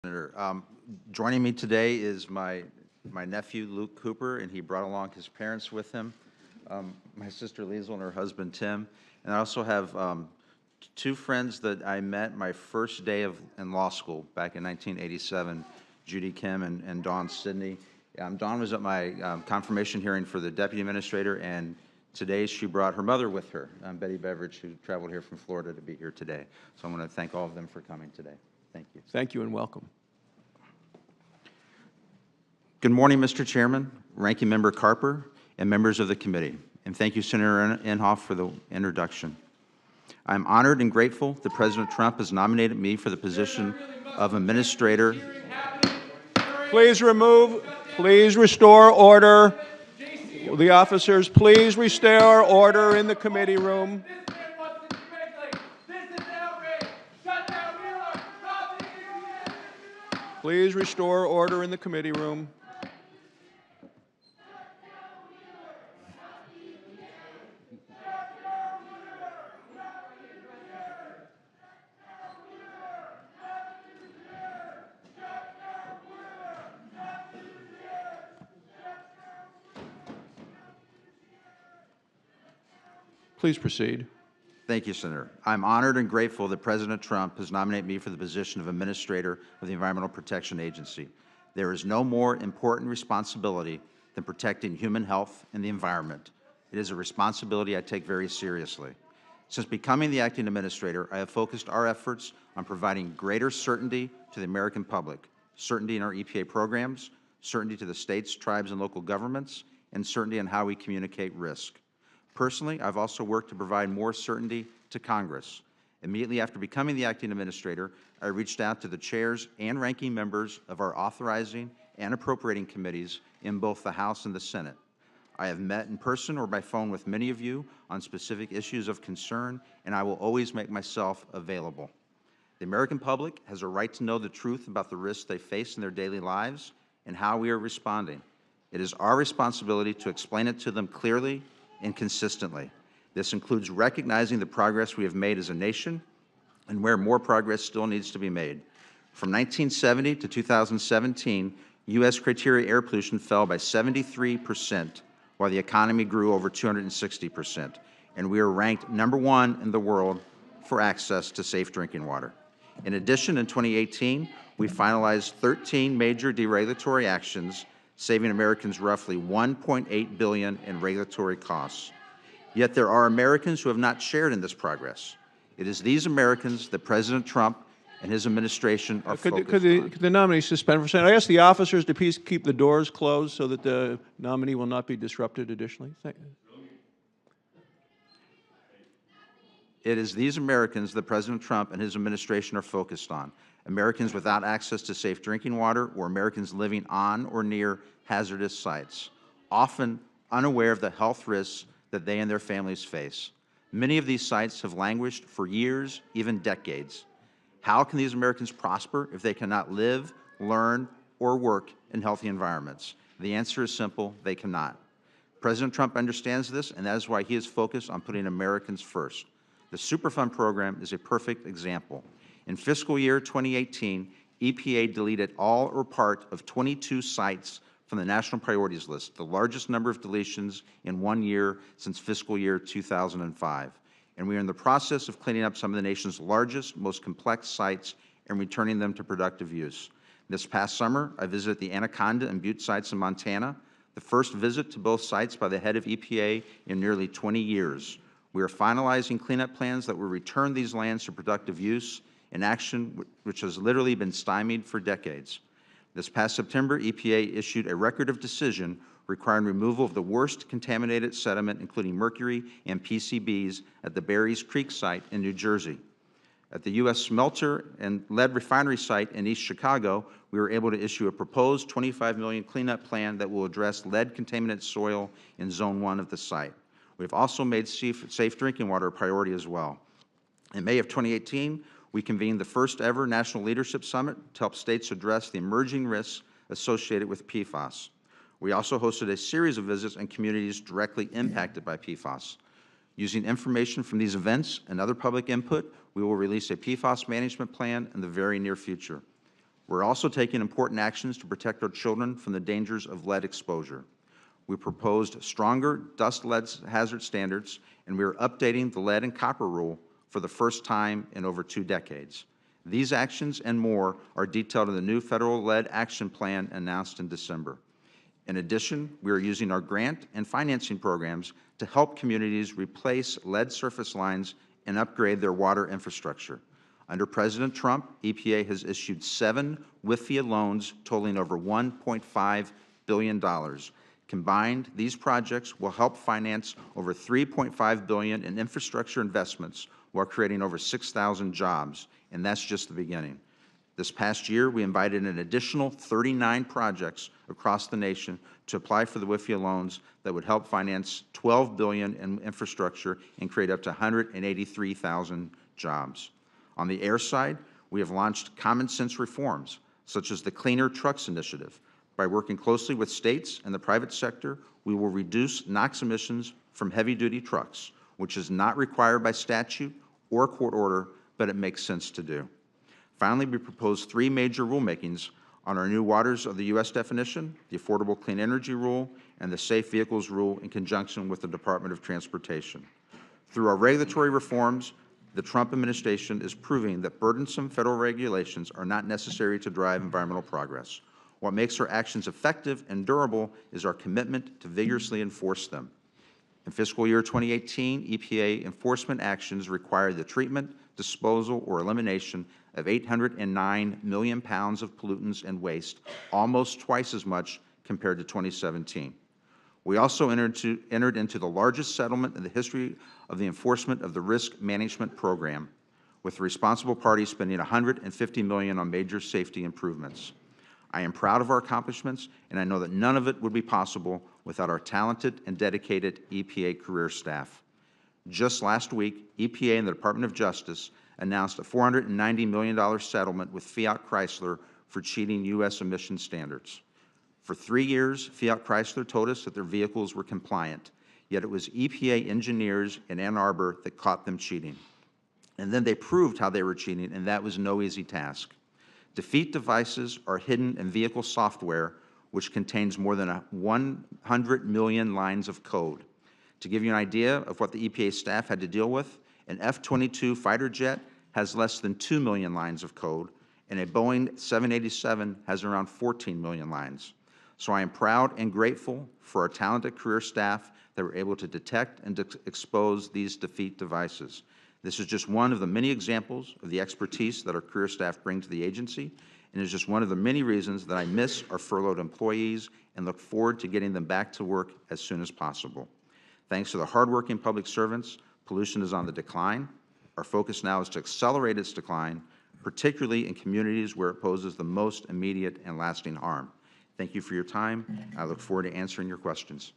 Senator. Joining me today is my nephew, Luke Cooper, and he brought along his parents with him, my sister Liesl and her husband, Tim. And I also have two friends that I met my first day in law school back in 1987, Judy Kim and Dawn Sidney. Dawn was at my confirmation hearing for the deputy administrator, and today she brought her mother with her, Betty Beveridge, who traveled here from Florida to be here today. So I want to thank all of them for coming today. Thank you. Thank you and welcome. Good morning, Mr. Chairman, Ranking Member Carper, and members of the committee. And thank you, Senator Inhofe, for the introduction. I'm honored and grateful that President Trump has nominated me for the position of Administrator. Please restore order. The officers, please restore order in the committee room. Please restore order in the committee room. Please proceed. Thank you, Senator. I'm honored and grateful that President Trump has nominated me for the position of Administrator of the Environmental Protection Agency. There is no more important responsibility than protecting human health and the environment. It is a responsibility I take very seriously. Since becoming the acting administrator, I have focused our efforts on providing greater certainty to the American public, certainty in our EPA programs, certainty to the states, tribes, and local governments, and certainty in how we communicate risk. Personally, I've also worked to provide more certainty to Congress. Immediately after becoming the acting administrator, I reached out to the chairs and ranking members of our authorizing and appropriating committees in both the House and the Senate. I have met in person or by phone with many of you on specific issues of concern, and I will always make myself available. The American public has a right to know the truth about the risks they face in their daily lives and how we are responding. It is our responsibility to explain it to them clearly and consistently. This includes recognizing the progress we have made as a nation and where more progress still needs to be made. From 1970 to 2017, U.S. criteria air pollution fell by 73%, while the economy grew over 260%, and we are ranked #1 in the world for access to safe drinking water. In addition, in 2018, we finalized 13 major deregulatory actions, saving Americans roughly $1.8 billion in regulatory costs. Yet there are Americans who have not shared in this progress. It is these Americans that President Trump and his administration are focused on. Could the nominee suspend for a second? I ask the officers to please keep the doors closed so that the nominee will not be disrupted additionally. Thank you. It is these Americans that President Trump and his administration are focused on. Americans without access to safe drinking water or Americans living on or near hazardous sites, often unaware of the health risks that they and their families face. Many of these sites have languished for years, even decades. How can these Americans prosper if they cannot live, learn, or work in healthy environments? The answer is simple: they cannot. President Trump understands this, and that is why he is focused on putting Americans first. The Superfund program is a perfect example. In fiscal year 2018, EPA deleted all or part of 22 sites from the national priorities list, the largest number of deletions in 1 year since fiscal year 2005. And we are in the process of cleaning up some of the nation's largest, most complex sites and returning them to productive use. This past summer, I visited the Anaconda and Butte sites in Montana, the first visit to both sites by the head of EPA in nearly 20 years. We are finalizing cleanup plans that will return these lands to productive use, an action which has literally been stymied for decades. This past September, EPA issued a record of decision requiring removal of the worst contaminated sediment, including mercury and PCBs, at the Berries Creek site in New Jersey. At the U.S. smelter and lead refinery site in East Chicago, we were able to issue a proposed $25 million cleanup plan that will address lead-contaminated soil in Zone 1 of the site. We've also made safe drinking water a priority as well. In May of 2018, we convened the first ever National Leadership Summit to help states address the emerging risks associated with PFAS. We also hosted a series of visits in communities directly impacted by PFAS. Using information from these events and other public input, we will release a PFAS management plan in the very near future. We're also taking important actions to protect our children from the dangers of lead exposure. We proposed stronger dust lead hazard standards, and we are updating the lead and copper rule for the first time in over 2 decades. These actions and more are detailed in the new Federal Lead Action Plan announced in December. In addition, we are using our grant and financing programs to help communities replace lead surface lines and upgrade their water infrastructure. Under President Trump, EPA has issued 7 WIFIA loans totaling over $1.5 billion. Combined, these projects will help finance over $3.5 billion in infrastructure investments while creating over 6,000 jobs, and that's just the beginning. This past year, we invited an additional 39 projects across the nation to apply for the WIFIA loans that would help finance $12 billion in infrastructure and create up to 183,000 jobs. On the air side, we have launched common sense reforms, such as the Cleaner Trucks Initiative. By working closely with states and the private sector, we will reduce NOx emissions from heavy-duty trucks, which is not required by statute or court order, but it makes sense to do. Finally, we propose 3 major rulemakings on our new Waters of the U.S. definition, the Affordable Clean Energy Rule, and the Safe Vehicles Rule in conjunction with the Department of Transportation. Through our regulatory reforms, the Trump administration is proving that burdensome federal regulations are not necessary to drive environmental progress. What makes our actions effective and durable is our commitment to vigorously enforce them. In fiscal year 2018, EPA enforcement actions required the treatment, disposal, or elimination of 809 million pounds of pollutants and waste, almost twice as much compared to 2017. We also entered into the largest settlement in the history of the enforcement of the Risk Management Program, with the responsible parties spending $150 million on major safety improvements. I am proud of our accomplishments, and I know that none of it would be possible without our talented and dedicated EPA career staff. Just last week, EPA and the Department of Justice announced a $490 million settlement with Fiat Chrysler for cheating U.S. emission standards. For 3 years, Fiat Chrysler told us that their vehicles were compliant, yet it was EPA engineers in Ann Arbor that caught them cheating. And then they proved how they were cheating, and that was no easy task. Defeat devices are hidden in vehicle software, which contains more than 100 million lines of code. To give you an idea of what the EPA staff had to deal with, an F-22 fighter jet has less than 2 million lines of code, and a Boeing 787 has around 14 million lines. So I am proud and grateful for our talented career staff that were able to detect and expose these defeat devices. This is just one of the many examples of the expertise that our career staff bring to the agency, and is just one of the many reasons that I miss our furloughed employees and look forward to getting them back to work as soon as possible. Thanks to the hardworking public servants, pollution is on the decline. Our focus now is to accelerate its decline, particularly in communities where it poses the most immediate and lasting harm. Thank you for your time. I look forward to answering your questions.